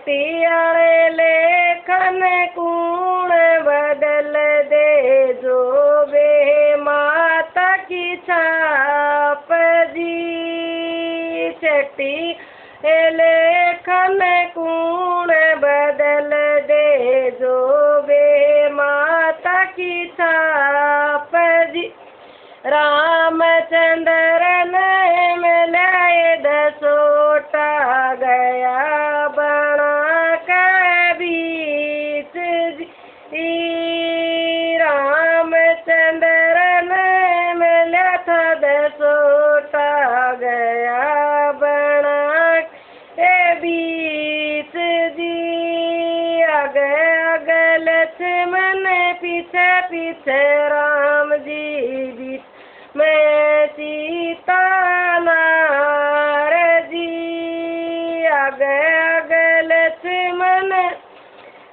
चटियाले लेखन कूण बदल दे जो वे माता की छाप जी। चटी लेखन कूण बदल दे जो वे माता की छाप जी। रामचंद्र ने मिलाए दसोटा गया बना के बीच जी। रामचंद्र ने मिला था दसोटा गया बना के बीच जी। आगे आगे लक्ष्मण पीछे पीछे राम जी बीच में सीता नार जी। आगे आगे लक्ष्मण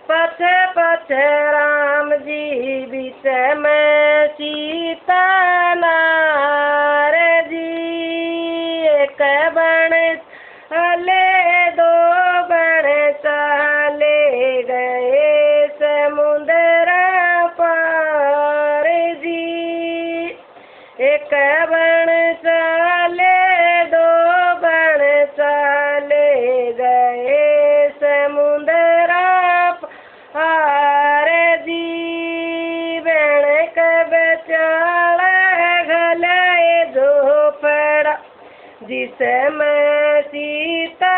पछे पछे राम जी बीच में सीता नार जी। एक बण चले दो बण चले गए समुद्र पार जी। एक बण चले दो बण चले गए समुद्र पार जी। बण कब चाल गलाए झोपड़ा जिसमें सीता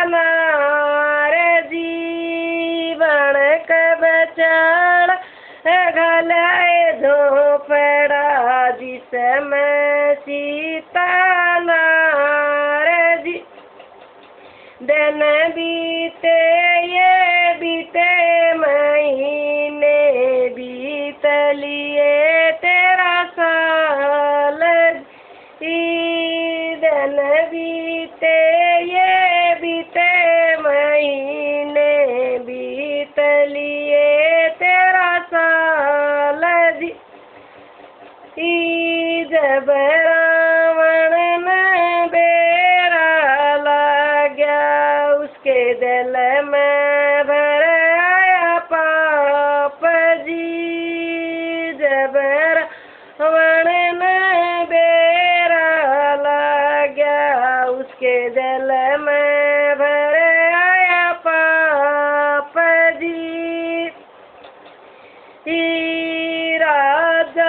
नार जी। बण कब चाल गलाए झोपड़ा जिसमें सीता नार जी। दिन बीते ये बीते महीने बीत लिए 13 साल जी। दिन बीते ये बीते महीने बीत लिए 13 साल जी। जब रावण में बेरा लग गया उसके दिल में भर आया पाप जी। जब रावण में बेरा लग गया उसके दिल में भर आया पाप जी। राजा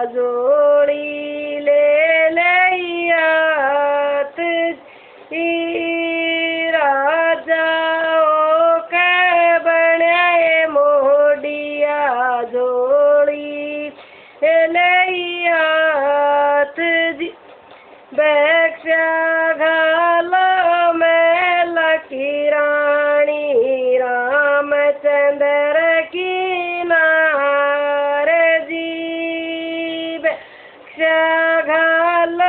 जोड़ी ले लिया राजाओं के बने मोडिया जोड़ी लिया जी। बख्शा घालो में लकी रानी रामचंद्र की नार जी। घाल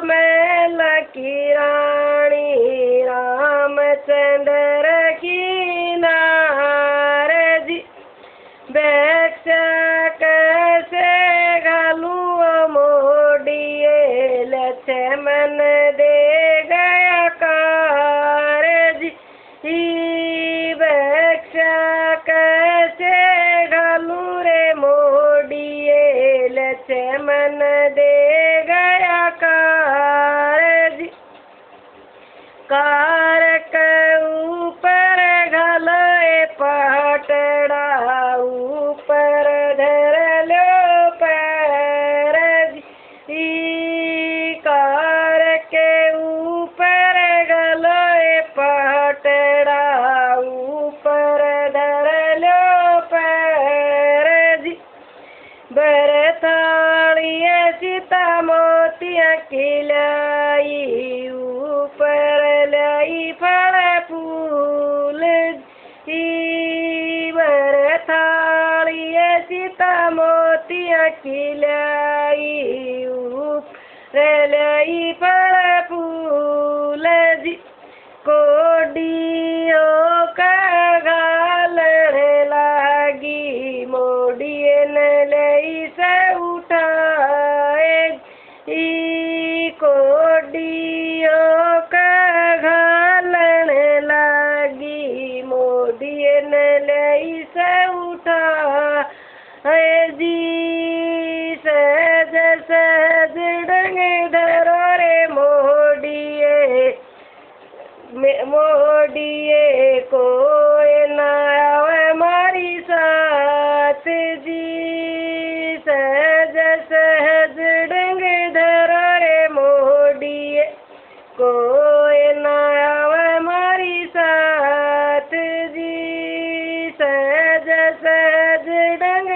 में लकी रानी रामचंद्र की नार जी। बख्शा कैसे घालू मोडिए लक्ष्मण दे गया कार जी। बख्शा कैसे घालू रे मोडिए लक्ष्मण दे गया कार जी। कार के ऊपर घाले पटड़ा ऊपर धर लो पैर जी। कार के ऊपर घाले पटड़ा ऊपर धर लो पैर जी। बरथाड़िया सीता मोतिया खिलाई ऊपर लाई फल फूल जी। बरथाड़िया सीता मोतिया खिलाई ऊपर लाई फल फूल जी। कोडियों का घालन लागी मोडिए न लई से उठाए कोडियों न लई से उठा है जी। सहज सहज डंग धरो रे मोडिए मोडिए कोई ना आवे मारी साथ जी। सहज सहज डंग धरो रे मोडिए कोई ना आवे मारी साथ जी। सहज सहज डंग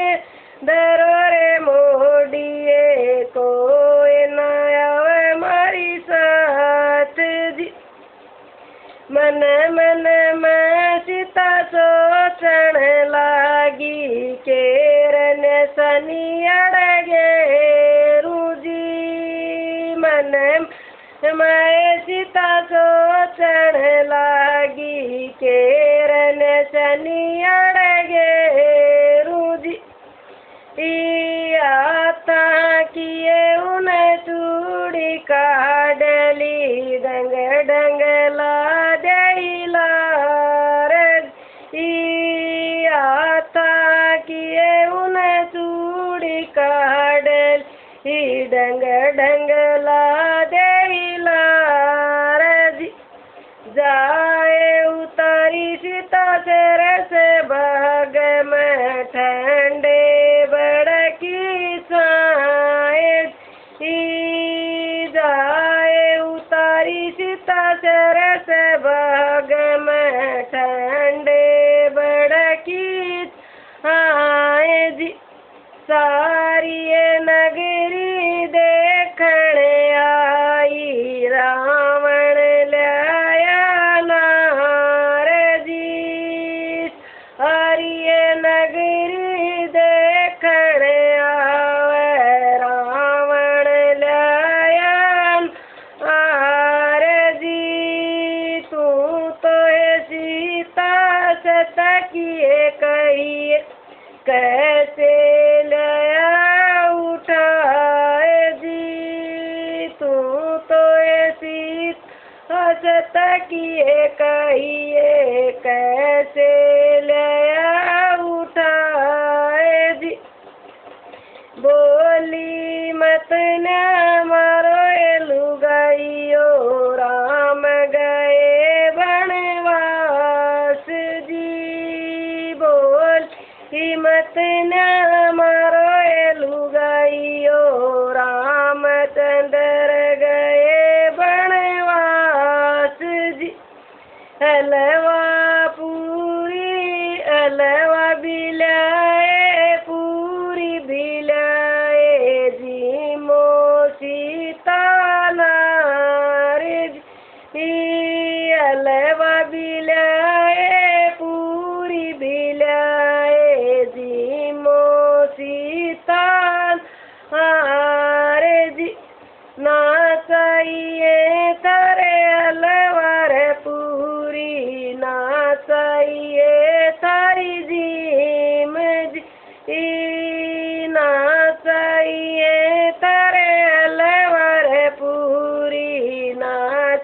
धरो रे मोडिए कोई ना आवे मारी साथ जी। मन मन में सीता सोचण लागी केरन सनी अड़गे रूजी। मन मैं सीता सोचण लागी केरन सनी अड़गे रूजी। आता किए उन चूड़ी काडली डंग डंगला देला रे। आता किए उन चूड़ी काडली डंग डंगला देला रे। जाए उतारी सीता से रस भाग में ठंडे बड़की छाए। जाए उतारी सीता से रस भाग में ठंडे बड़की छाए जी। सारी नगरी देखण आई रावण लाया नार जी। सारी नगरी देखण आवे रावण लाया नार जी। तू तो सीता सत किए कहिए कैसे लया उठाए जी। तू तो ऐसी हसत किए कहिए कैसे लया उठाए जी। बोली मत न मारो लुगाइयो राम गए बनवास जी। बोली मत न मारो लुगाइयो रामचंद्र गए बनवास जी। हलवा पूरी हलवा बिलाए पूरी बिलाए जी मो सीता नार जी। हलवा बिलाए पूरी बिलाए जी मो सीता नार जी। ना चाहिए तारे हलवार पूरी ना चाहिए तारी जीम जी। ना चाहिए तारे हलवार पूरी ना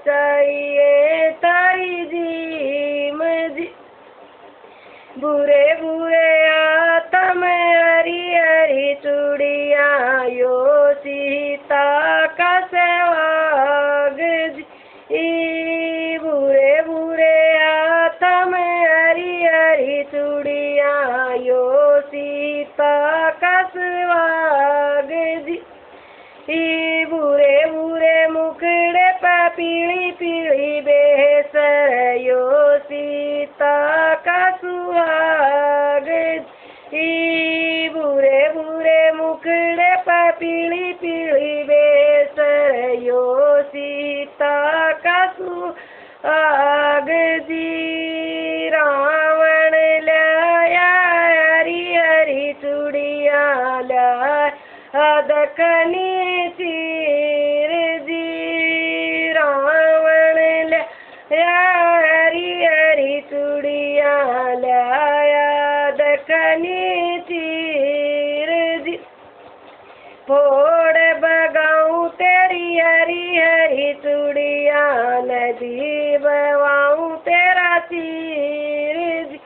चाहिए तारी जीम जी। बुरे बुरे आतम हरी हरी चूड़िया यो सीता का सेवाग जी। बुरे बुरे आतम हरी हरी चूड़िया यो सीता का सेवाग जी। बुरे बुरे मुखड़े पर पीली पीली बेसर यो सीता का सुहाग जी। बुरे बुरे मुखड़े पर पीली पीली बेसर यो सीता का सुहाग जी। रावण लाया हरी हरी चूड़िया लाया दखनी चीर जी। रावण लाया हरी हरी चूड़िया लाया दखनी चीर जी। फोड़ बगाऊं तेरी हरी हरी चूड़िया नदी बवाऊं तेरा चीर जी।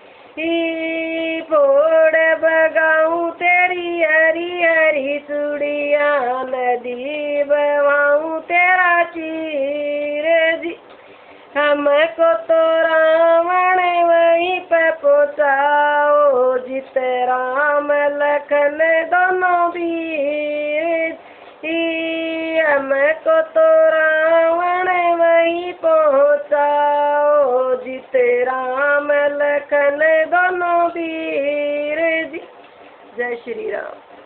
को तो रावण वहीं पे पहुँचाओ, जीते राम लखन दोनों वीर। हमको तो रावण वहीं पहुँचाओ, जीते राम लखन दोनों वीर। जय श्री राम।